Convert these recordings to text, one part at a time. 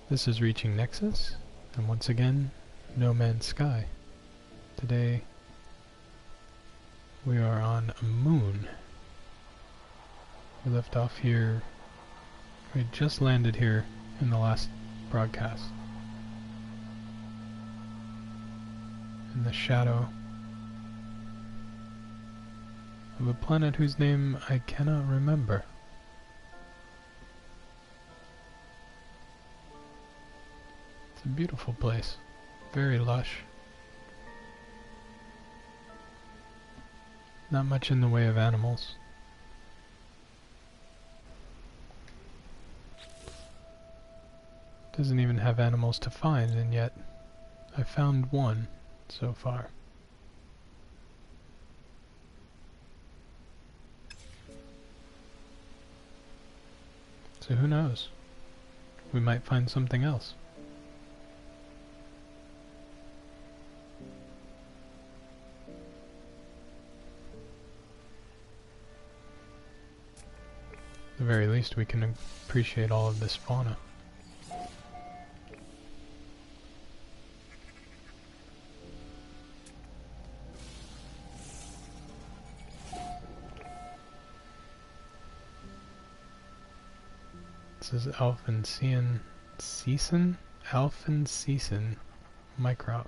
This is Reaching Nexus, and once again, No Man's Sky. Today, we are on a moon. We left off here, we just landed here in the last broadcast. In the shadow of a planet whose name I cannot remember. It's a beautiful place, very lush. Not much in the way of animals. Doesn't even have animals to find, and yet I found one so far. So who knows? We might find something else. At the very least, we can appreciate all of this fauna. This is Alfincesan Microv.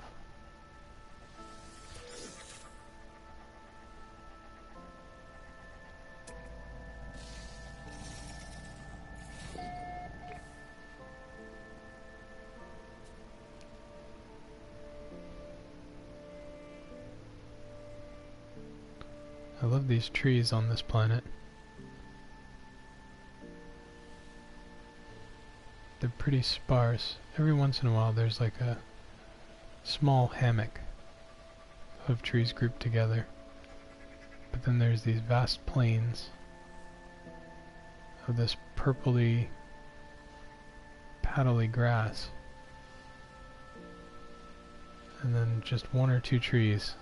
I love these trees on this planet. They're pretty sparse. Every once in a while there's like a small hammock of trees grouped together. But then there's these vast plains of this purpley, paddly grass. And then just one or two trees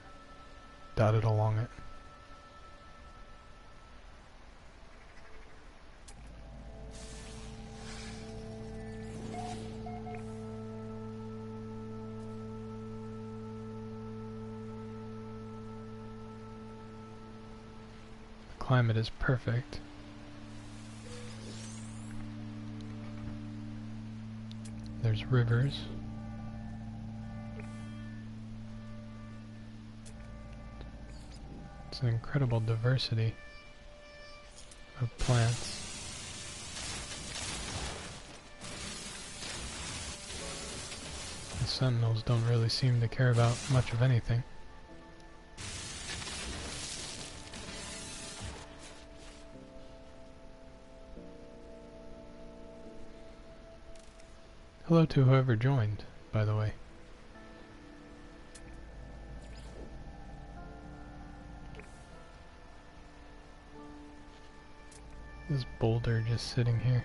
dotted along it. Climate is perfect. There's rivers. It's an incredible diversity of plants. The sentinels don't really seem to care about much of anything. Hello to whoever joined, by the way. This boulder just sitting here.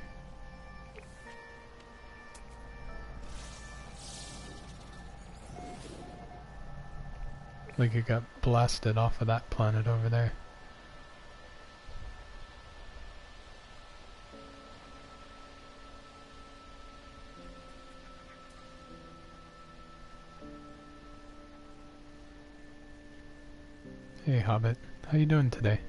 Like it got blasted off of that planet over there. Hey Hobbit, how you doing today?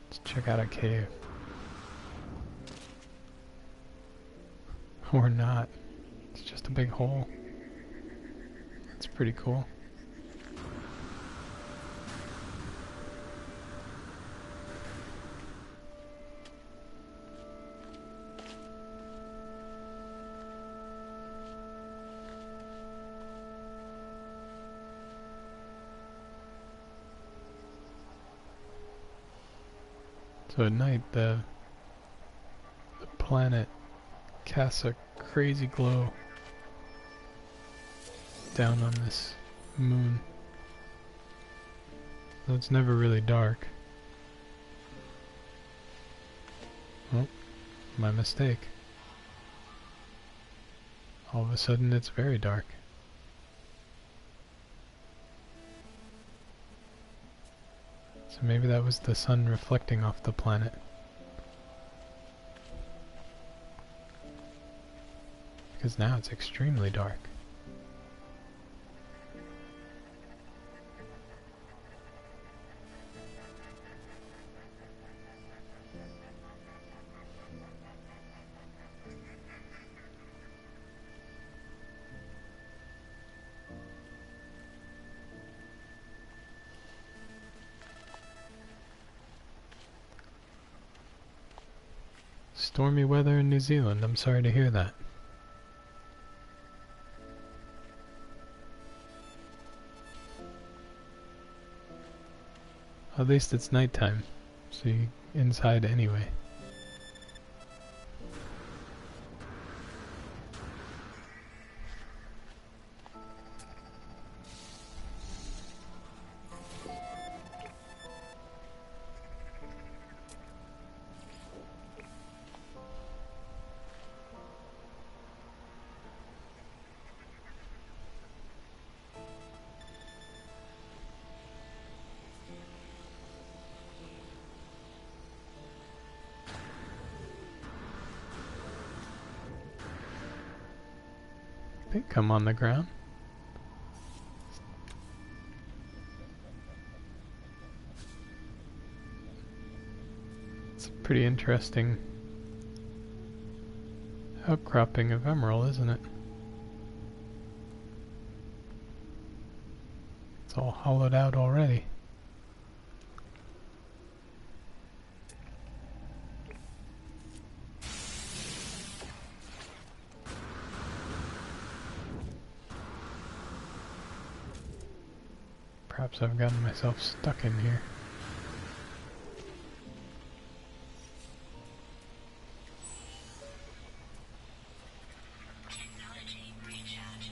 Let's check out a cave. Or not. It's just a big hole. That's pretty cool. So at night the planet casts a crazy glow down on this moon. So it's never really dark. Oh, my mistake. All of a sudden it's very dark. So maybe that was the sun reflecting off the planet. Because now it's extremely dark. Stormy weather in New Zealand, I'm sorry to hear that. At least it's nighttime, so you're inside anyway. I think I'm on the ground. It's a pretty interesting outcropping of emerald, isn't it? It's all hollowed out already. Perhaps I've gotten myself stuck in here. Technology recharge.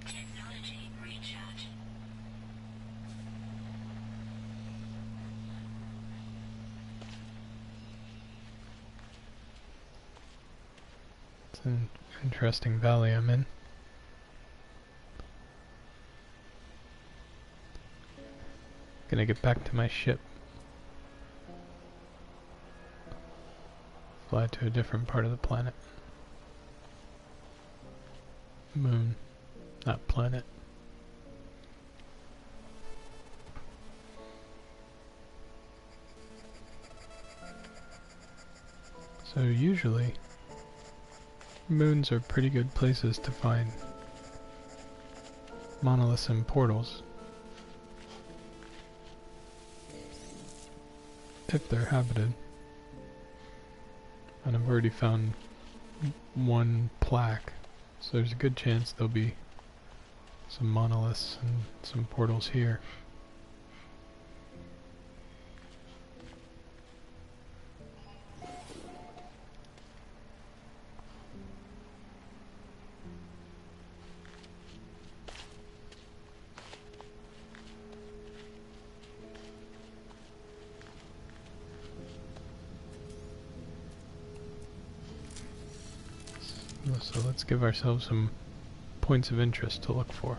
Technology recharge. It's an interesting valley I'm in. Gonna get back to my ship. Fly to a different part of the planet. Moon, not planet. So usually, moons are pretty good places to find monoliths and portals. If they're habited. And I've already found one plaque, so there's a good chance there'll be some monoliths and some portals here. So let's give ourselves some points of interest to look for.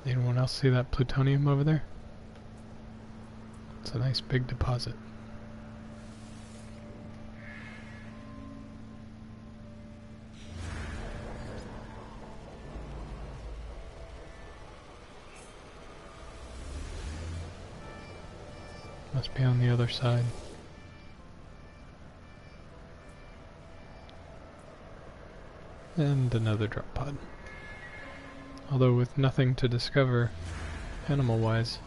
Anyone else see that plutonium over there? It's a nice big deposit. Must be on the other side. And another drop pod. Although with nothing to discover animal-wise,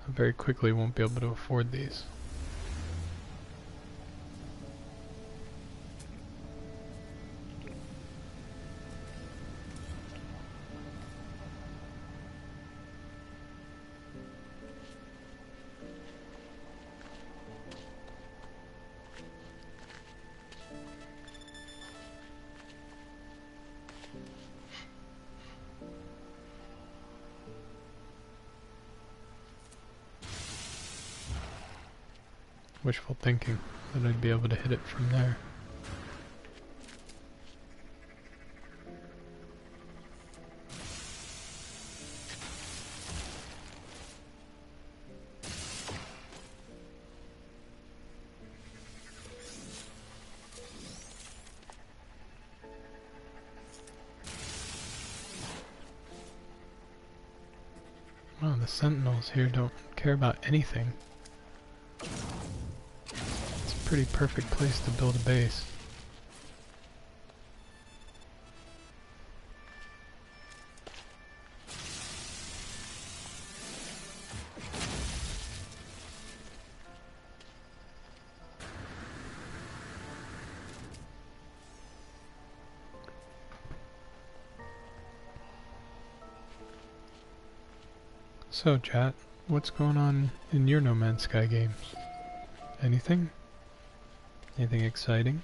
I very quickly won't be able to afford these. wishful thinking that I'd be able to hit it from there. Wow, the sentinels here don't care about anything. It's a pretty perfect place to build a base. So chat, what's going on in your No Man's Sky games? Anything? Anything exciting?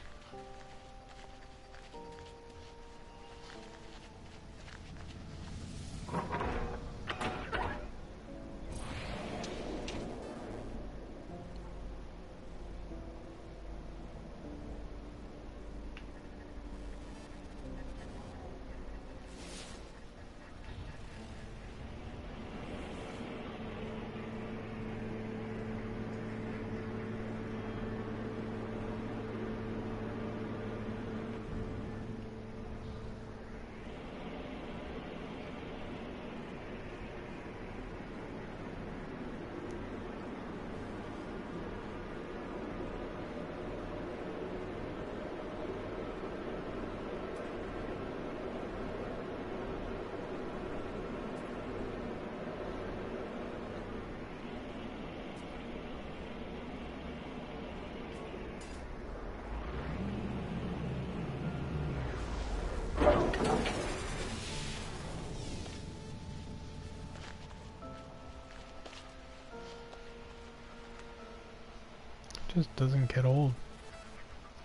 Just doesn't get old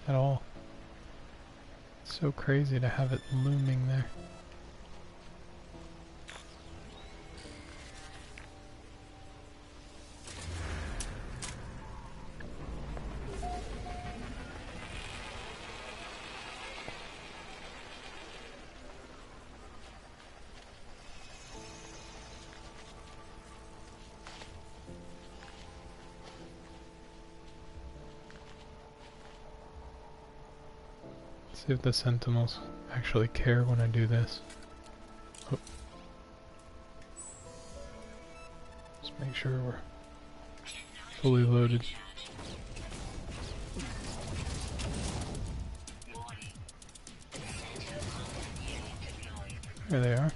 at all. It's so crazy to have it looming there. See if the sentinels actually care when I do this. Oh. Just make sure we're fully loaded. There they are.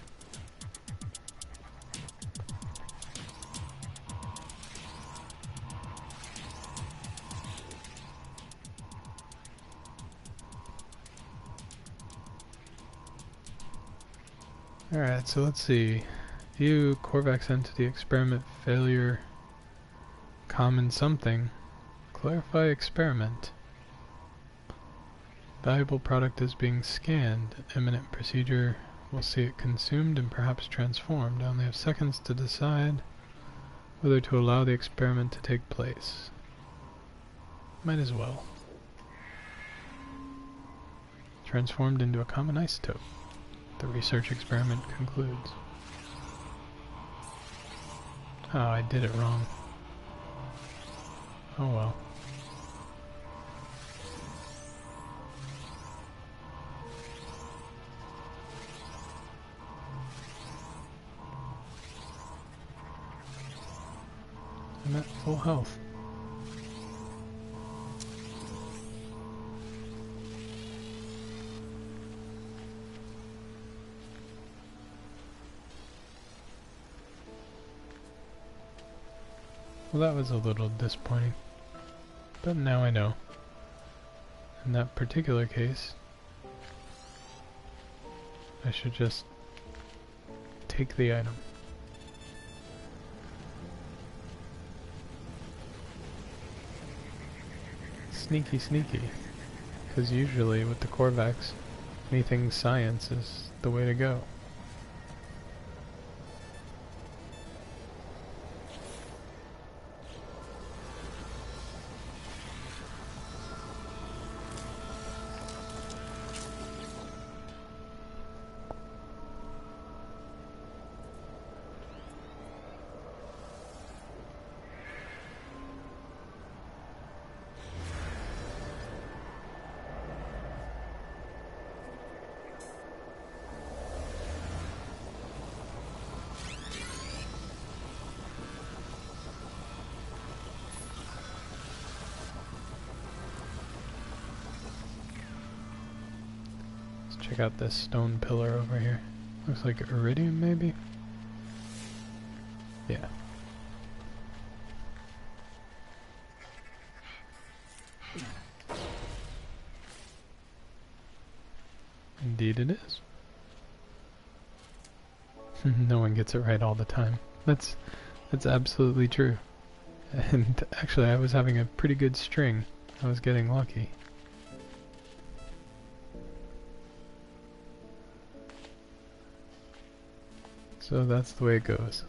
Alright, so let's see. View Korvax entity experiment failure common something. Clarify experiment. Valuable product is being scanned. Imminent procedure will see it consumed and perhaps transformed. I only have seconds to decide whether to allow the experiment to take place. Might as well. Transformed into a common isotope. The research experiment concludes. Oh, I did it wrong. Oh well. I'm at full health. Well, that was a little disappointing, but now I know. In that particular case, I should just take the item. Sneaky, sneaky. Because usually with the Korvax, anything science is the way to go. Check out this stone pillar over here. Looks like iridium, maybe? Yeah. Indeed it is. No one gets it right all the time. That's absolutely true. And actually I was having a pretty good string. I was getting lucky. So that's the way it goes.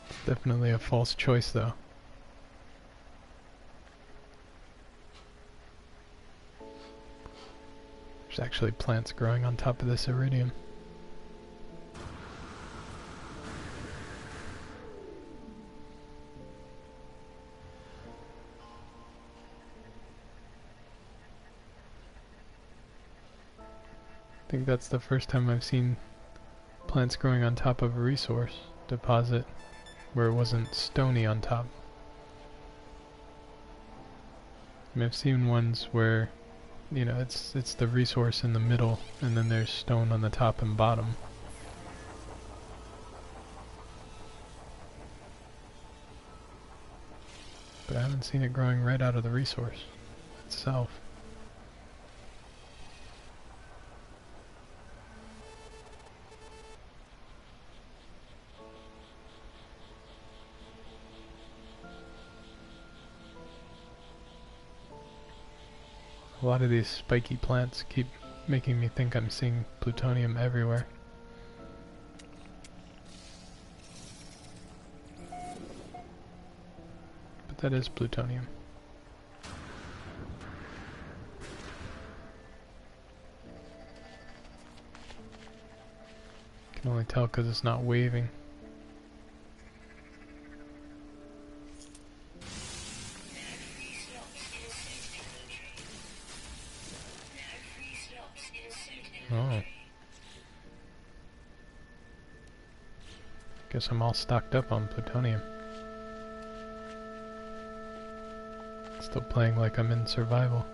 It's definitely a false choice though. There's actually plants growing on top of this iridium. I think that's the first time I've seen plants growing on top of a resource deposit where it wasn't stony on top. I mean, I've seen ones where, you know, it's the resource in the middle and then there's stone on the top and bottom. But I haven't seen it growing right out of the resource itself. A lot of these spiky plants keep making me think I'm seeing plutonium everywhere. But that is plutonium. Can only tell because it's not waving. Oh. Guess I'm all stocked up on plutonium. Still playing like I'm in survival.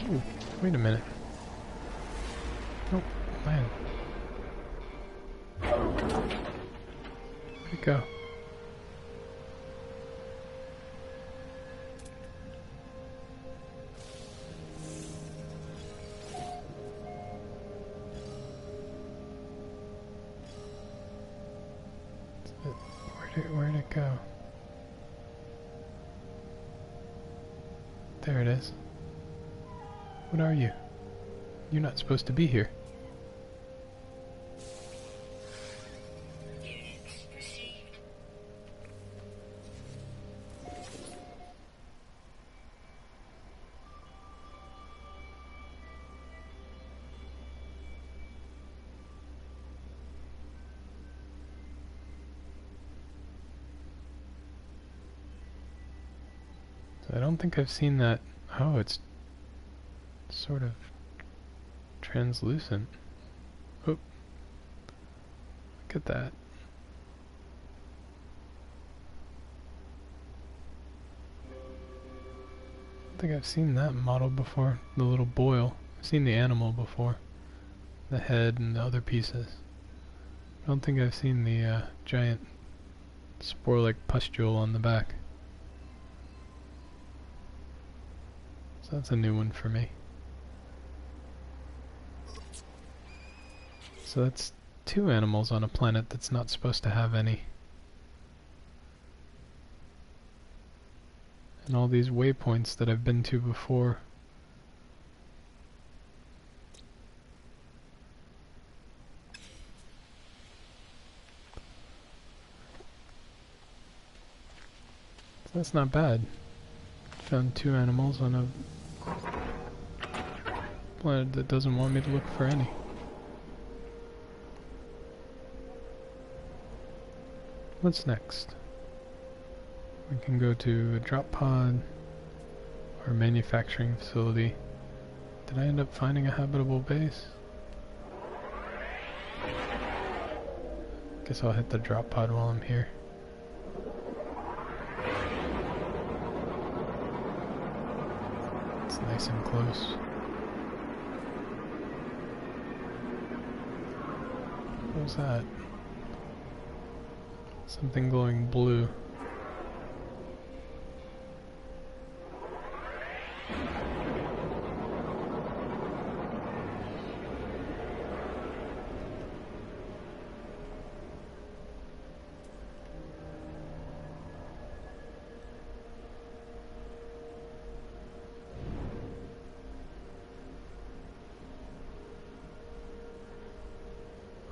Ooh, wait a minute. Oh, man. Where'd it go? Where'd it go? There it is. What are you? You're not supposed to be here. Units received. So I don't think I've seen that. Oh, it's sort of translucent. Oh, look at that. I think I've seen that model before, the little boil. I've seen the animal before, the head and the other pieces. I don't think I've seen the giant spore-like pustule on the back. So that's a new one for me. So that's two animals on a planet that's not supposed to have any. And all these waypoints that I've been to before. So that's not bad. Found two animals on a planet that doesn't want me to look for any. What's next? We can go to a drop pod or manufacturing facility. Did I end up finding a habitable base? Guess I'll hit the drop pod while I'm here. It's nice and close. What was that? Something glowing blue.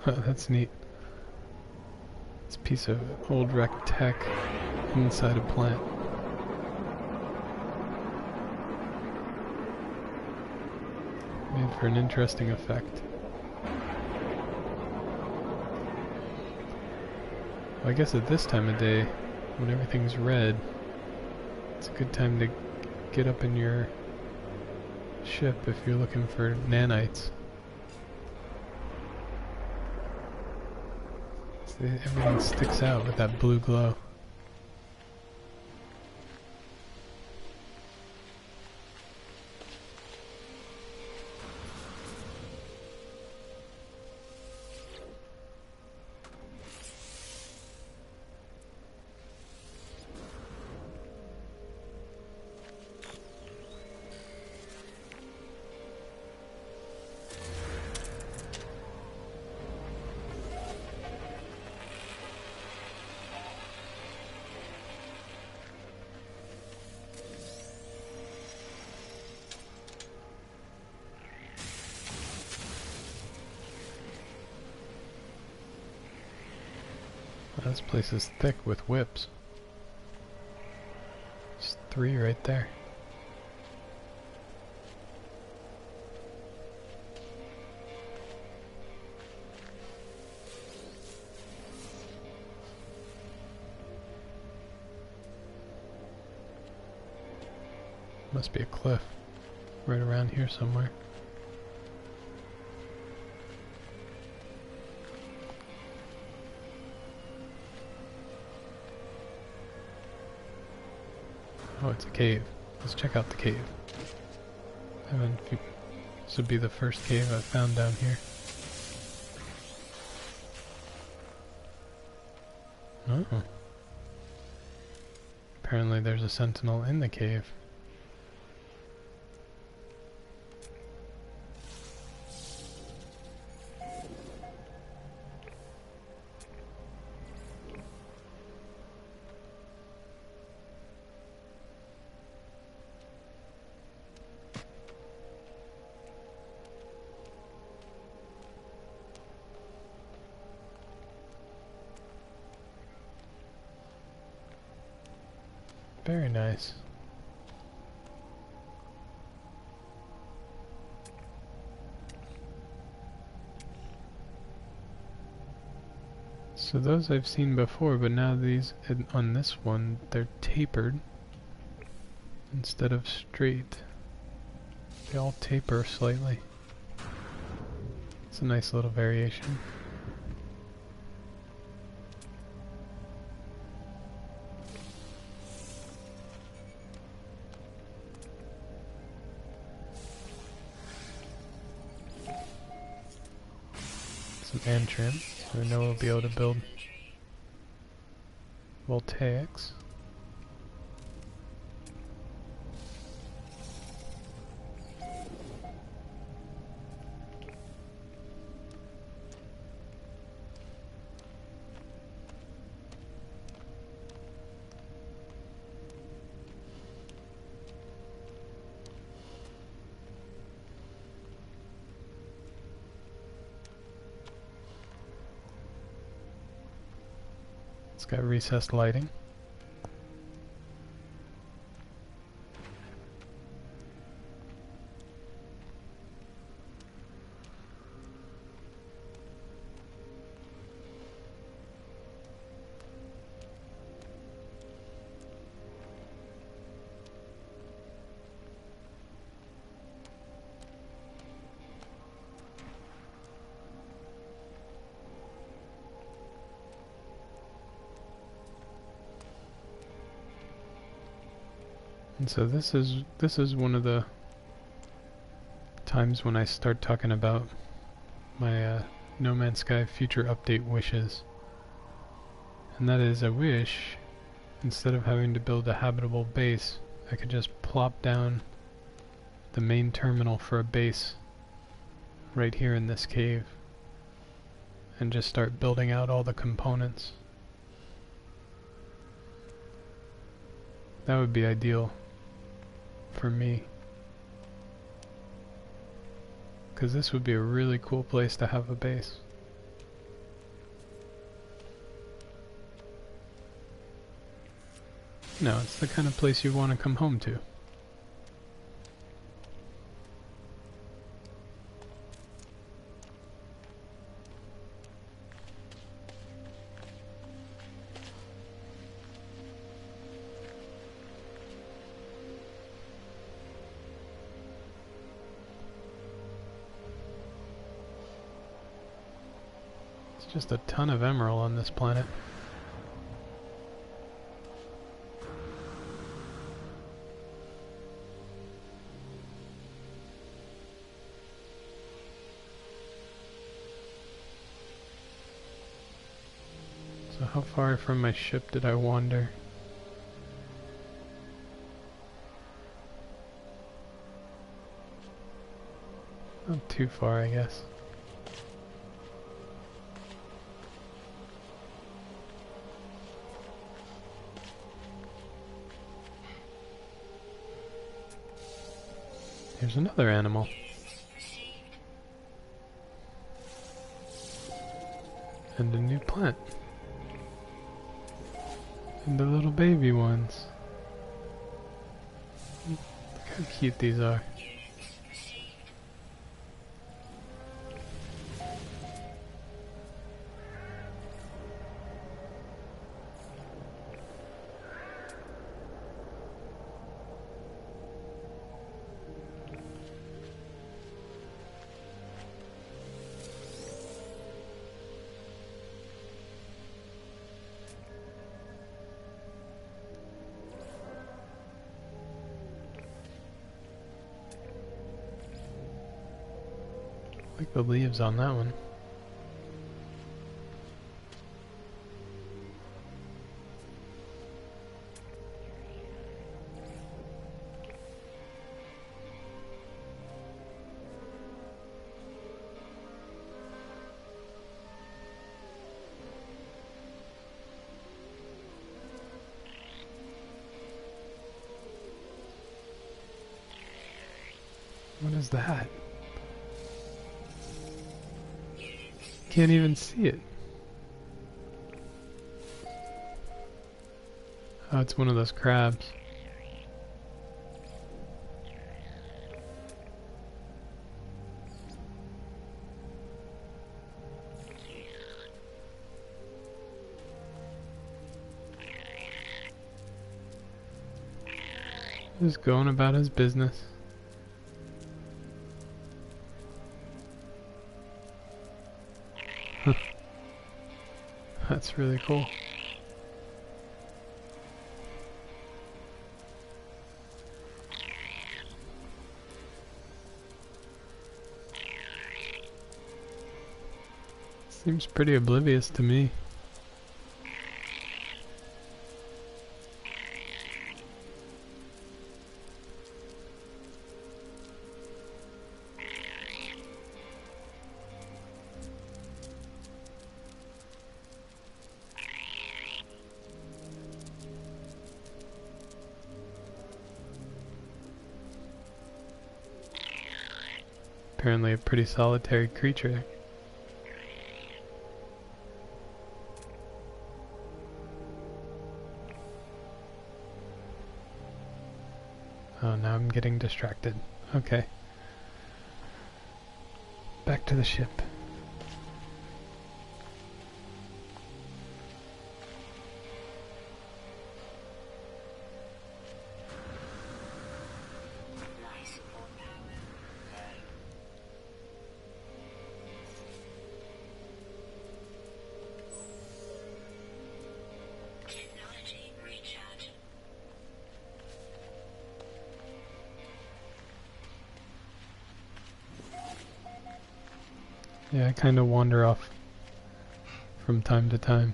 That's neat. It's a piece of old wreck tech inside a plant. Made for an interesting effect. Well, I guess at this time of day, when everything's red, it's a good time to get up in your ship if you're looking for nanites. Everything sticks out with that blue glow. This place is thick with whips. There's 3 right there. Must be a cliff right around here somewhere. Oh, it's a cave. Let's check out the cave. This would be the first cave I've found down here. Oh. Apparently there's a sentinel in the cave. Very nice. So those I've seen before, but now these, on this one, they're tapered instead of straight. They all taper slightly. It's a nice little variation. And trim, so we know we'll be able to build voltaics. It's got recessed lighting. And so this is one of the times when I start talking about my No Man's Sky future update wishes. And that is, I wish, instead of having to build a habitable base, I could just plop down the main terminal for a base right here in this cave and just start building out all the components. That would be ideal for me, because this would be a really cool place to have a base. No, it's the kind of place you want to come home to. It's just a ton of emerald on this planet. So how far from my ship did I wander? Not too far, I guess. Here's another animal. And a new plant. And the little baby ones. Look how cute these are. I like the leaves on that one. What is that? Can't even see it. Oh, it's one of those crabs. Just going about his business. That's really cool. Seems pretty oblivious to me. Apparently a pretty solitary creature. Oh, now I'm getting distracted. Okay. Back to the ship. Yeah, I kind of wander off from time to time.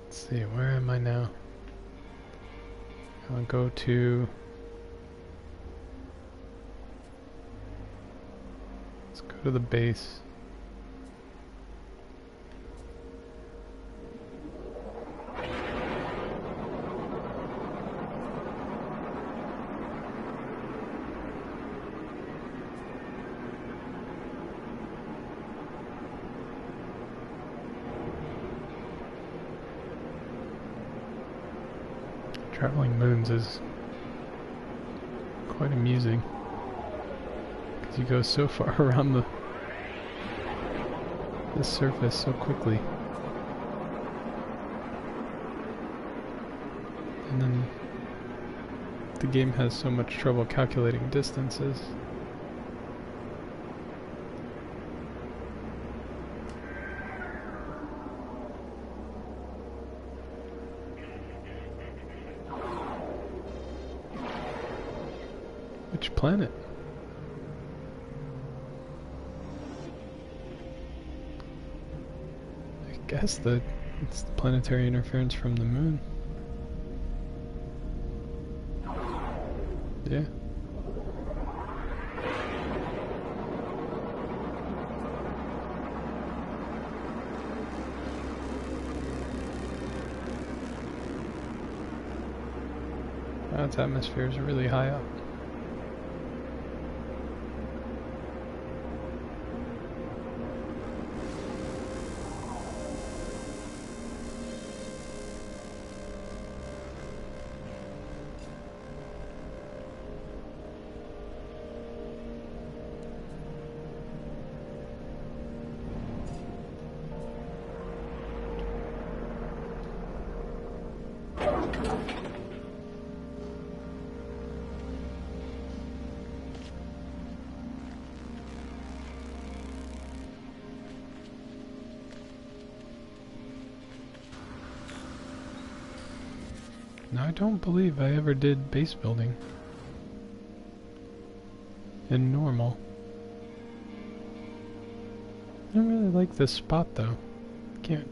Let's see, where am I now? I'll go to... Let's go to the base. Traveling moons is quite amusing because you go so far around the surface so quickly, and then the game has so much trouble calculating distances. Which planet? I guess it's the planetary interference from the moon. Yeah. Its atmosphere is really high up. Now, I don't believe I ever did base building in normal. I don't really like this spot though. Can't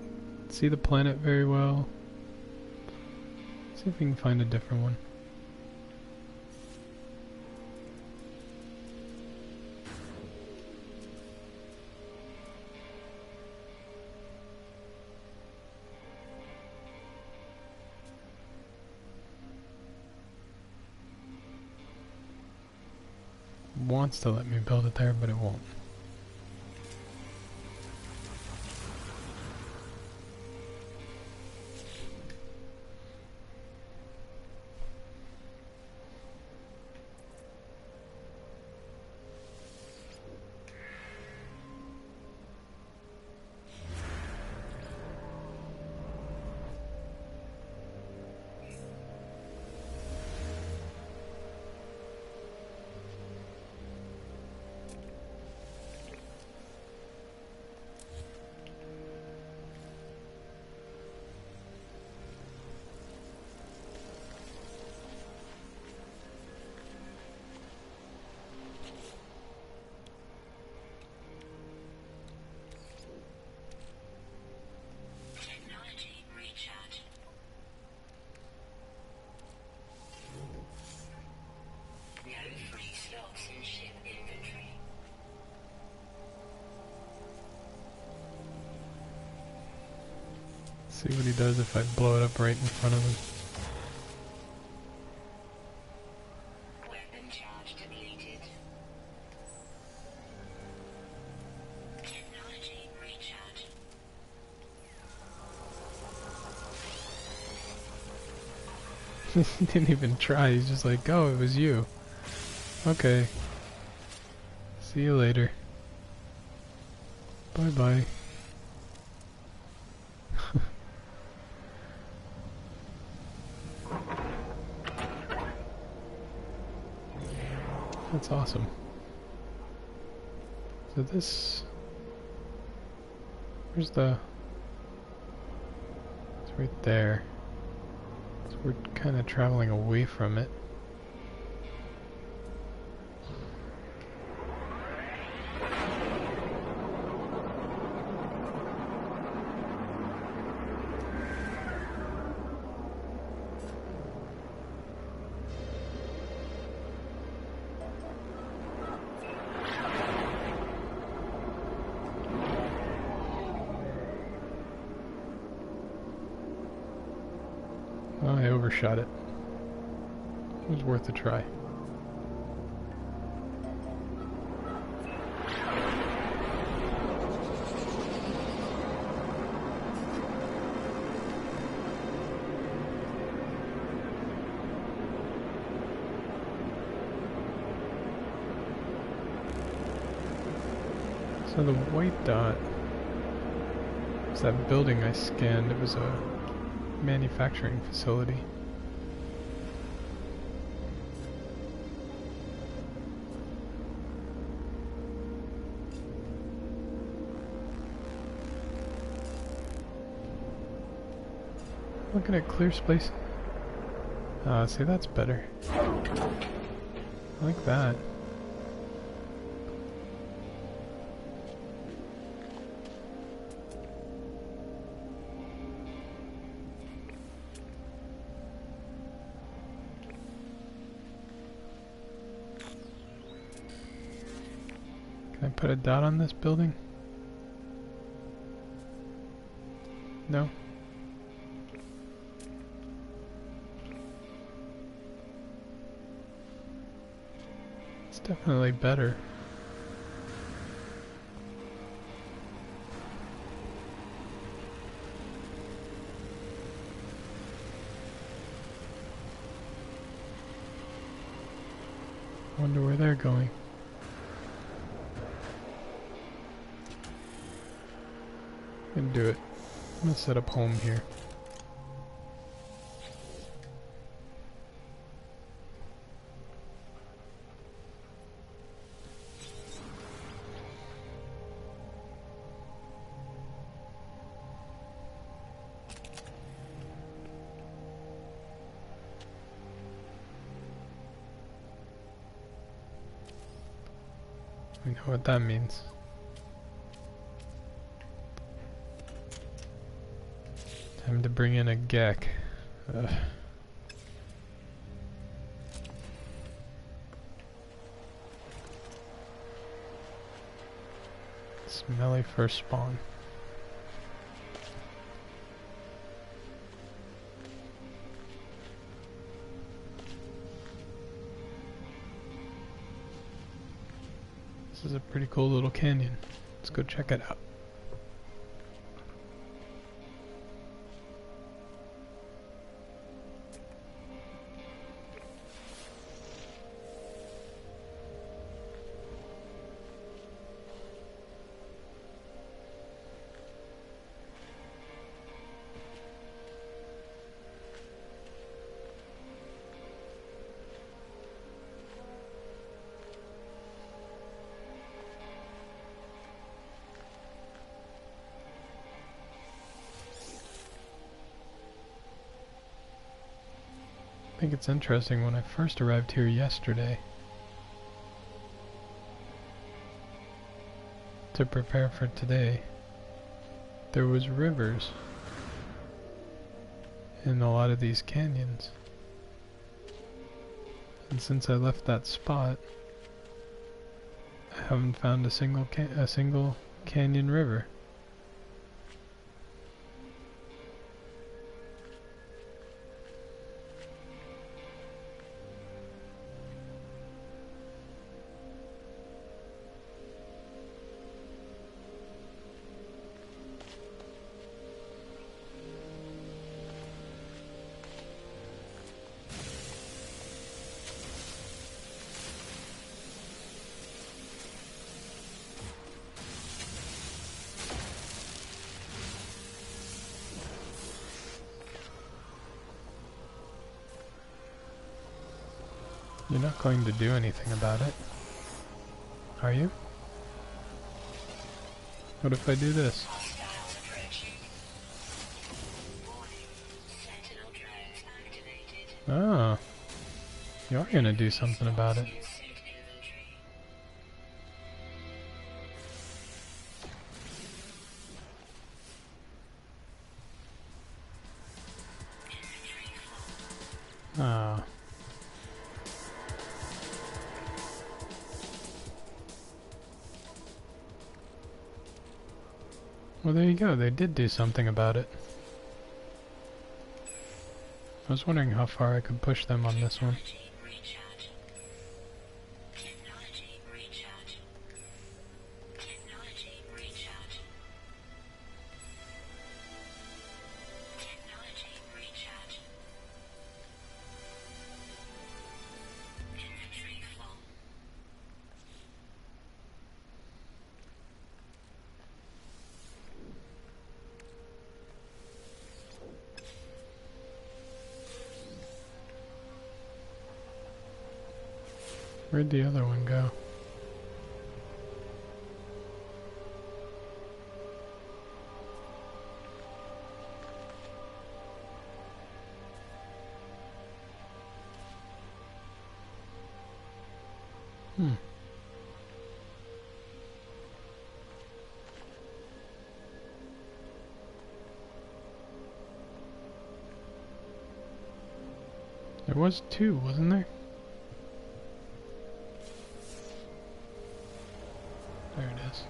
see the planet very well. See if we can find a different one. Wants to let me build it there, but it won't. See what he does if I blow it up right in front of him. Weapon charge depleted. Technology recharge. He didn't even try, he's just like, oh, it was you. Okay. See you later. Bye bye. That's awesome. So this... Where's the... right there. So we're kind of traveling away from it. Oh, I overshot it. It was worth a try. So the white dot is that building I scanned. It was a manufacturing facility. Looking at clear space. See, that's better. I like that. Can I put a dot on this building? No? It's definitely better. Wonder where they're going. I'm gonna do it. I'm gonna set up home here. We know what that means. Time to bring in a Gek. Ugh. Smelly first spawn. This is a pretty cool little canyon. Let's go check it out. I think it's interesting, when I first arrived here yesterday to prepare for today, there was rivers in a lot of these canyons, and since I left that spot I haven't found a single canyon river. You're not going to do anything about it, are you? What if I do this? Hostiles approaching. Warning. Oh, you are gonna do something about it. Ah. Well, there you go. They did do something about it. I was wondering how far I could push them on this one. Where'd the other one go? There was two, wasn't there? There it is.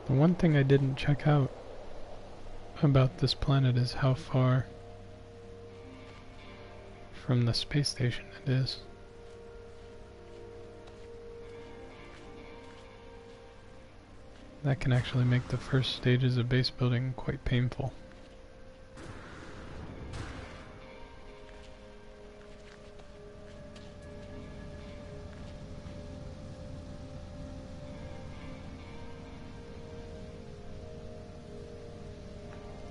The one thing I didn't check out about this planet is how far from the space station it is. That can actually make the first stages of base building quite painful.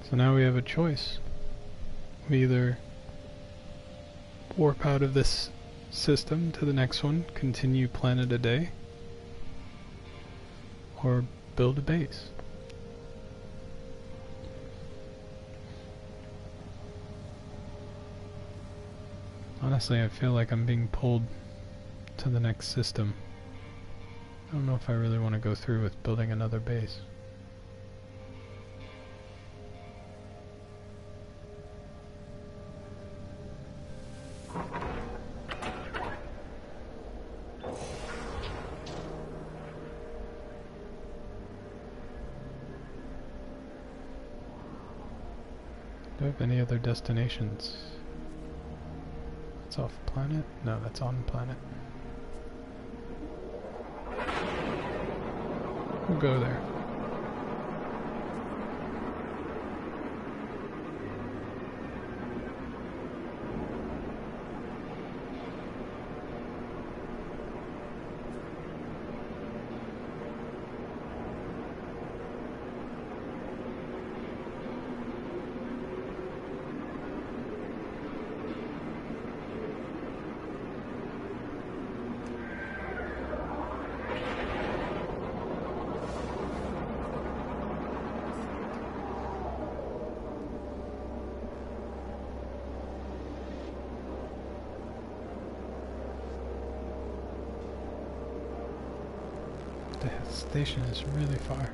So now we have a choice. We either warp out of this system to the next one, continue planet a day, or build a base. Honestly, I feel like I'm being pulled to the next system. I don't know if I really want to go through with building another base. Do I have any other destinations? That's off planet? No, that's on planet. We'll go there. The station is really far.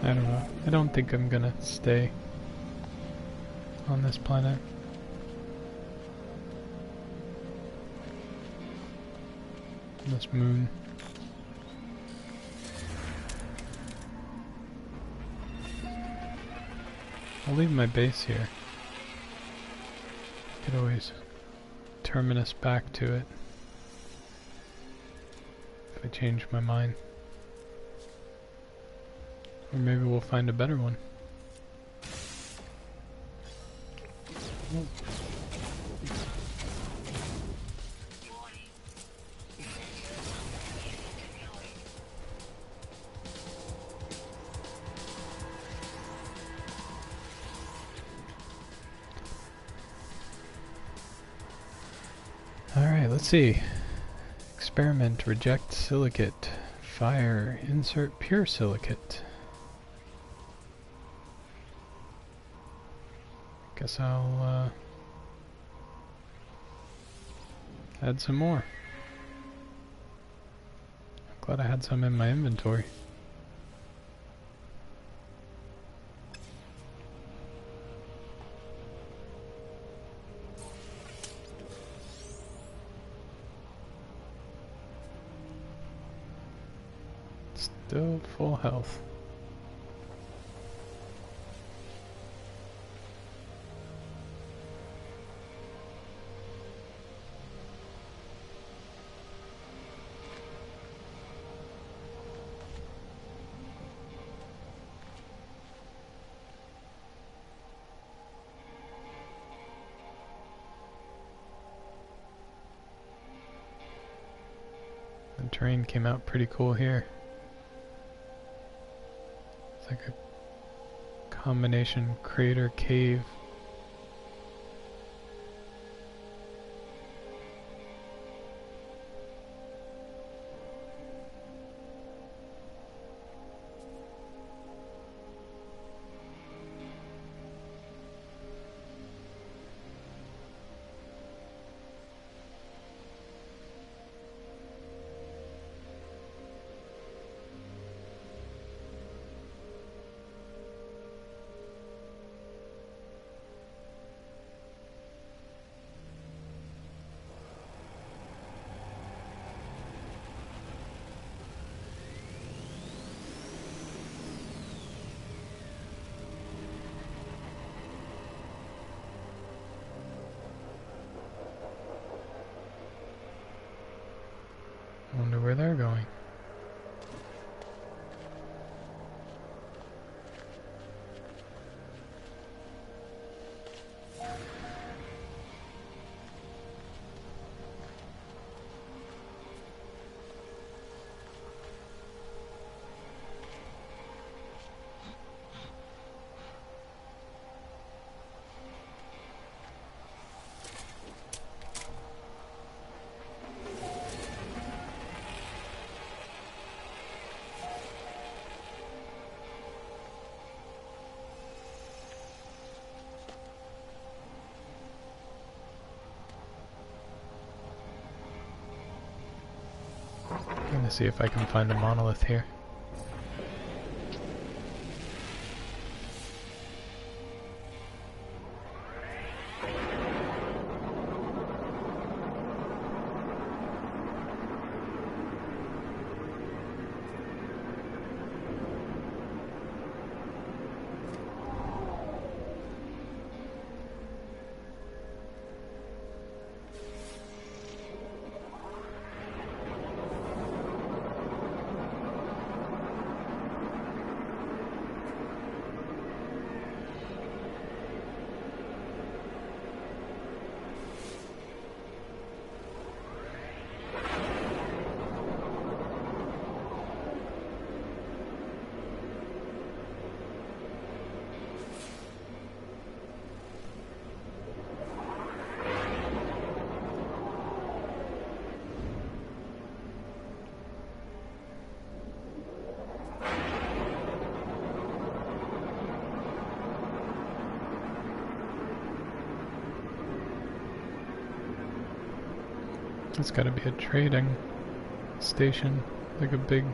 I don't know. I don't think I'm gonna stay on this planet. This moon. I'll leave my base here. Could always terminus back to it if I change my mind. Or maybe we'll find a better one. Oh. Alright, let's see. Experiment, reject silicate. Fire, insert pure silicate. Guess I'll add some more. Glad I had some in my inventory. Still full health. The terrain came out pretty cool here. It's like a combination crater cave. I wonder where they're going. I'm gonna see if I can find a monolith here. It's gotta be a trading station, like a big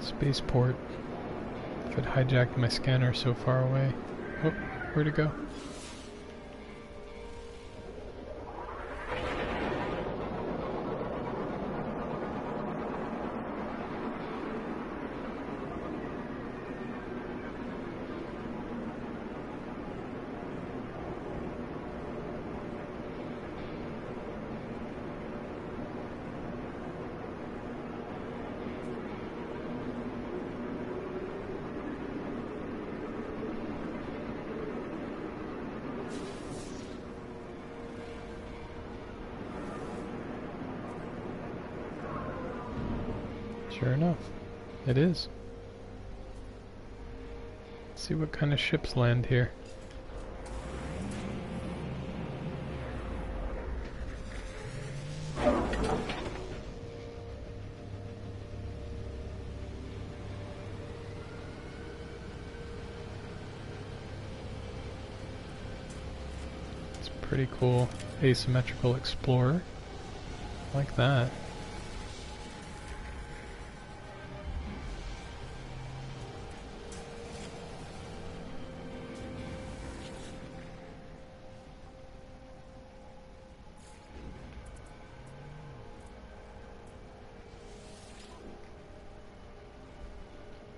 spaceport. If it hijacked my scanner so far away. Oh, where'd it go? Sure enough, it is. Let's see what kind of ships land here. It's pretty cool. Asymmetrical explorer. Like that.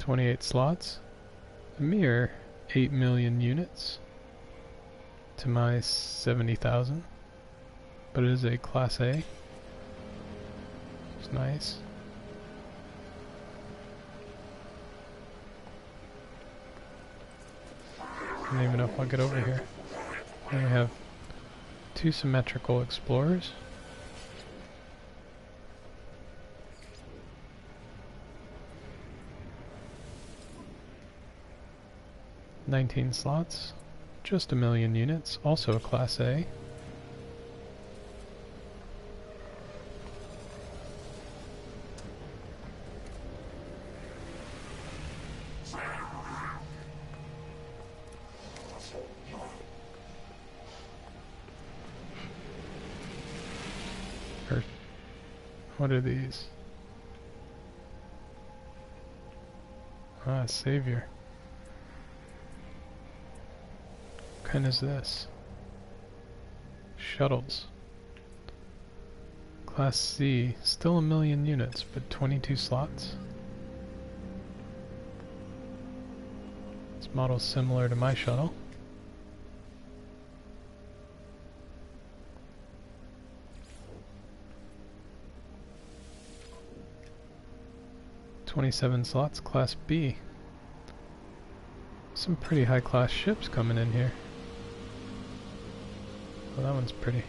.28 slots, a mere 8 million units to my 70,000, but it is a Class A. It's nice. I don't even know if I'll get over here. Then we have 2 symmetrical explorers. $19 slots, just a million units, also a Class A. Or, what are these? Ah, Savior. What kind is this? Shuttles. Class C, still a million units, but 22 slots. This model's similar to my shuttle. $27 slots, Class B. Some pretty high class ships coming in here. Well, that one's pretty.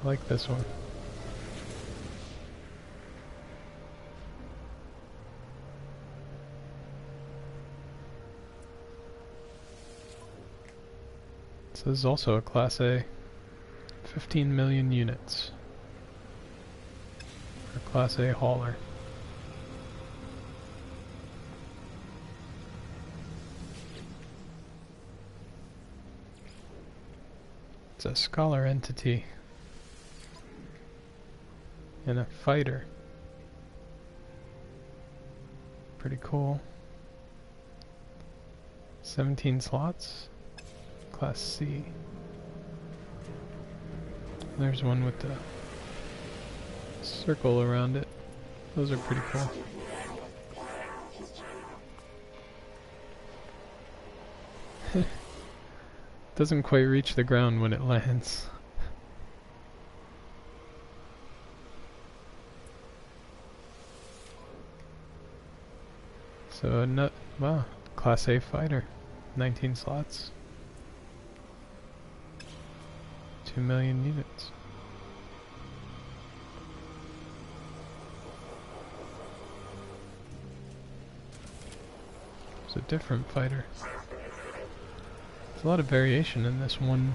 I like this one. So this is also a Class A. 15 million units. For Class A hauler. It's a scholar entity. And a fighter. Pretty cool. 17 slots. Class C. There's one with the circle around it. Those are pretty cool. Doesn't quite reach the ground when it lands. So, wow, Class A fighter. 19 slots. 2 million units. It's a different fighter. There's a lot of variation in this one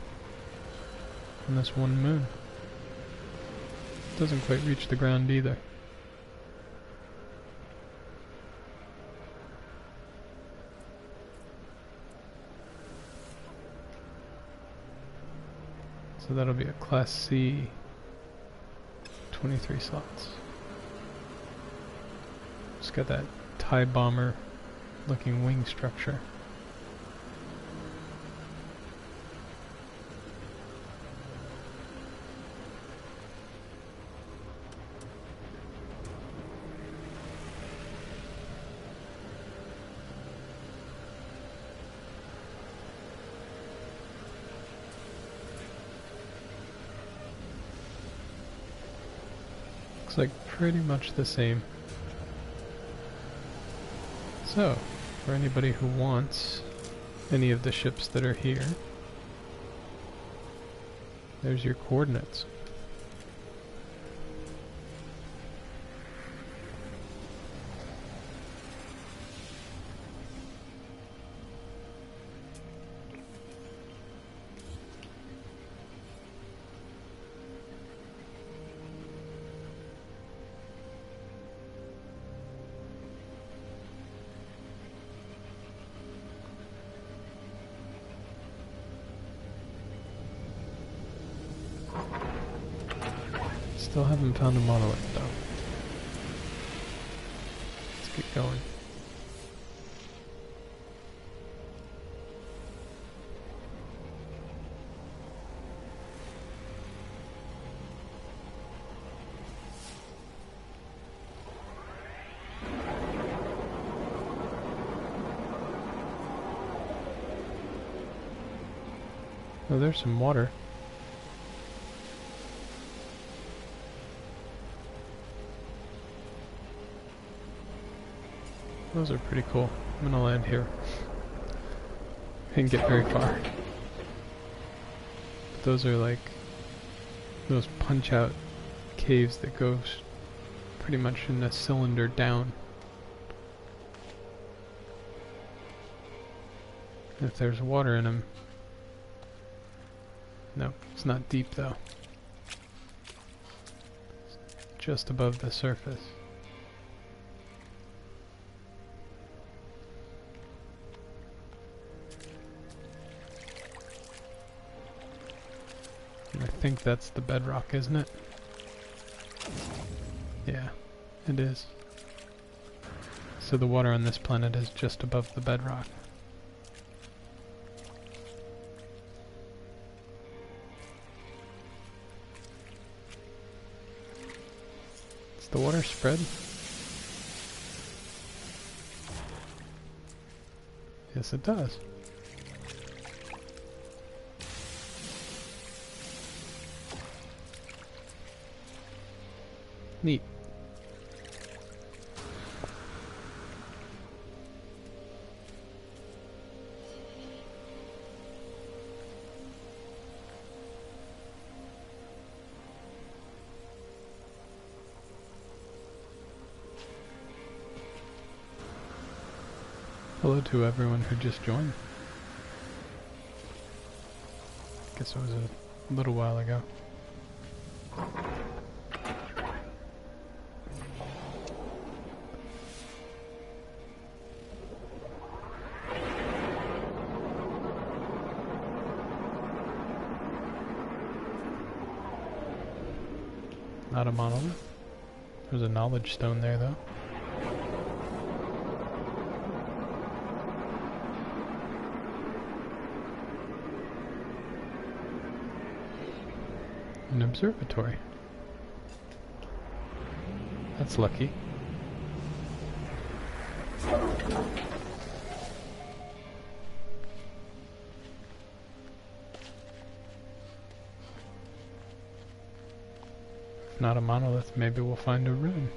moon. Doesn't quite reach the ground either. So that'll be a Class C 23 slots. It's got that TIE bomber looking wing structure. Looks like pretty much the same. So, for anybody who wants any of the ships that are here, there's your coordinates. Still haven't found a monolith though. Let's get going. Oh, there's some water. Those are pretty cool. I'm gonna land here. Can't get very far. But those are like those punch out caves that goes pretty much in a cylinder down. If there's water in them. No, it's not deep though. It's just above the surface. I think that's the bedrock, isn't it? Yeah, it is. So the water on this planet is just above the bedrock. Does the water spread? Yes, it does. Neat. Hello to everyone who just joined. Guess it was a little while ago. Not a monolith. There's a knowledge stone there though. An observatory. That's lucky. If not a monolith, maybe we'll find a ruin.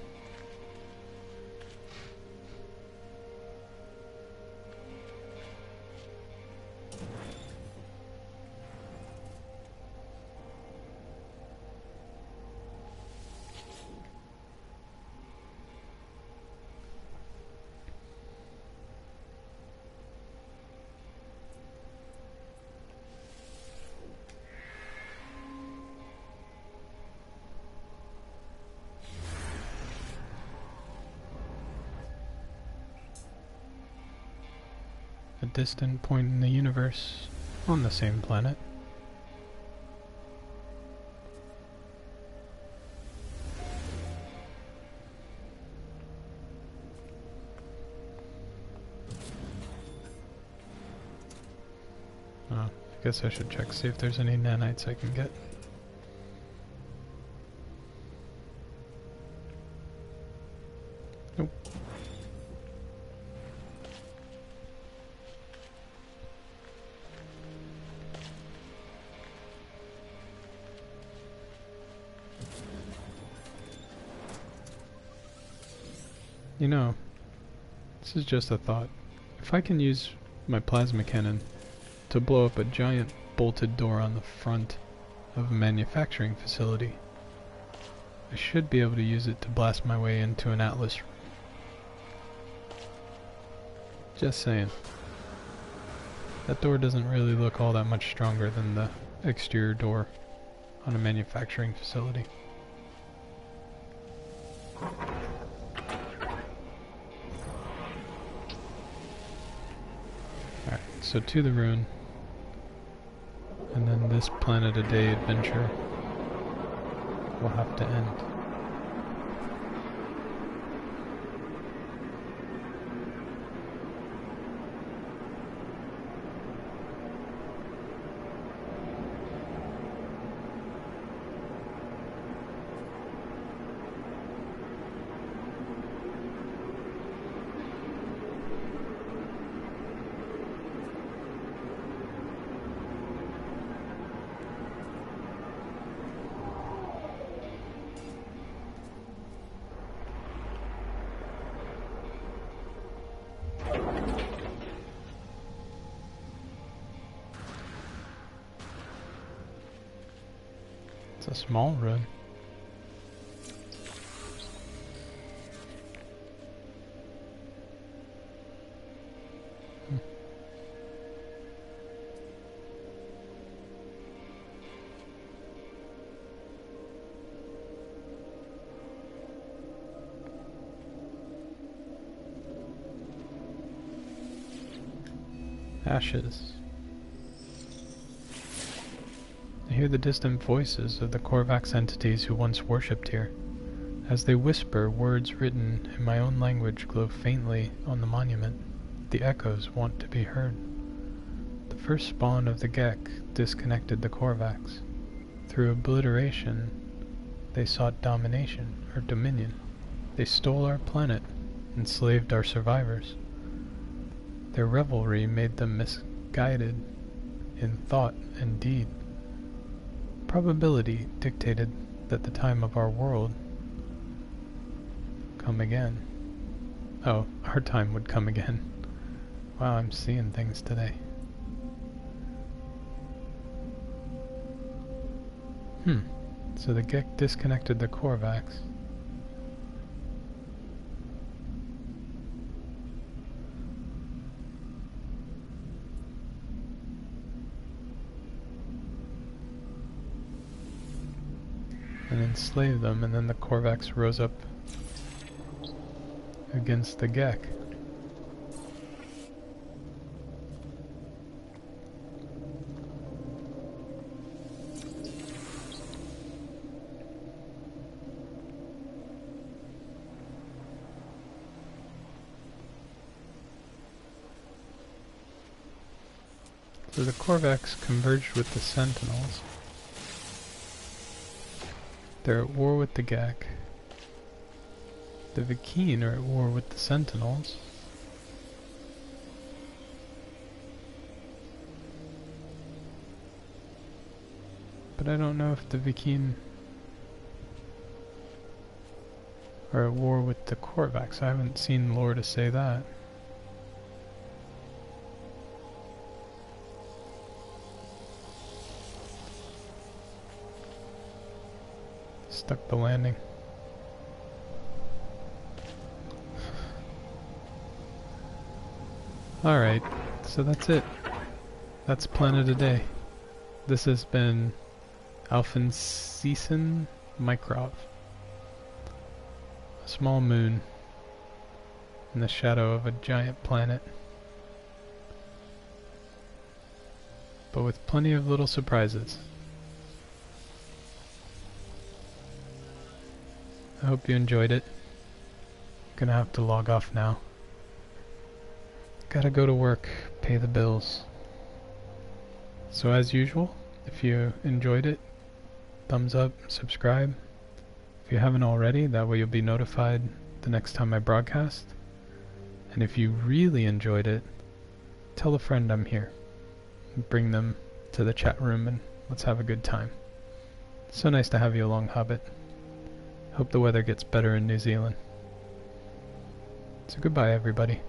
A distant point in the universe on the same planet. Guess I should check, see if there's any nanites I can get. Nope. You know, this is just a thought. If I can use my plasma cannon to blow up a giant bolted door on the front of a manufacturing facility, I should be able to use it to blast my way into an Atlas. Just saying. That door doesn't really look all that much stronger than the exterior door on a manufacturing facility. Alright, so to the ruin. And then this Planet a Day adventure will have to end. It's a small ruin. Ashes. I hear the distant voices of the Korvax entities who once worshipped here. As they whisper, words written in my own language glow faintly on the monument. The echoes want to be heard. The first spawn of the Gek disconnected the Korvax. Through obliteration, they sought domination, or dominion. They stole our planet, enslaved our survivors. Their revelry made them misguided in thought and deed. Probability dictated that the time of our world come again. Oh, our time would come again. Wow, I'm seeing things today. So the Gek disconnected the Korvax. And enslaved them, and then the Korvax rose up against the Gek. So the Korvax converged with the Sentinels. They're at war with the Gek. The Vikeen are at war with the Sentinels. But I don't know if the Vikeen are at war with the Korvax. I haven't seen lore to say that. Stuck the landing. Alright, so that's it. That's Planet a Day. This has been Alfincesan Microv. A small moon in the shadow of a giant planet. But with plenty of little surprises. I hope you enjoyed it. Gonna have to log off now. Gotta go to work, pay the bills. So as usual, if you enjoyed it, thumbs up, subscribe. If you haven't already, that way you'll be notified the next time I broadcast. And if you really enjoyed it, tell a friend I'm here. Bring them to the chat room and let's have a good time. So nice to have you along, Hobbit. Hope the weather gets better in New Zealand. So goodbye, everybody.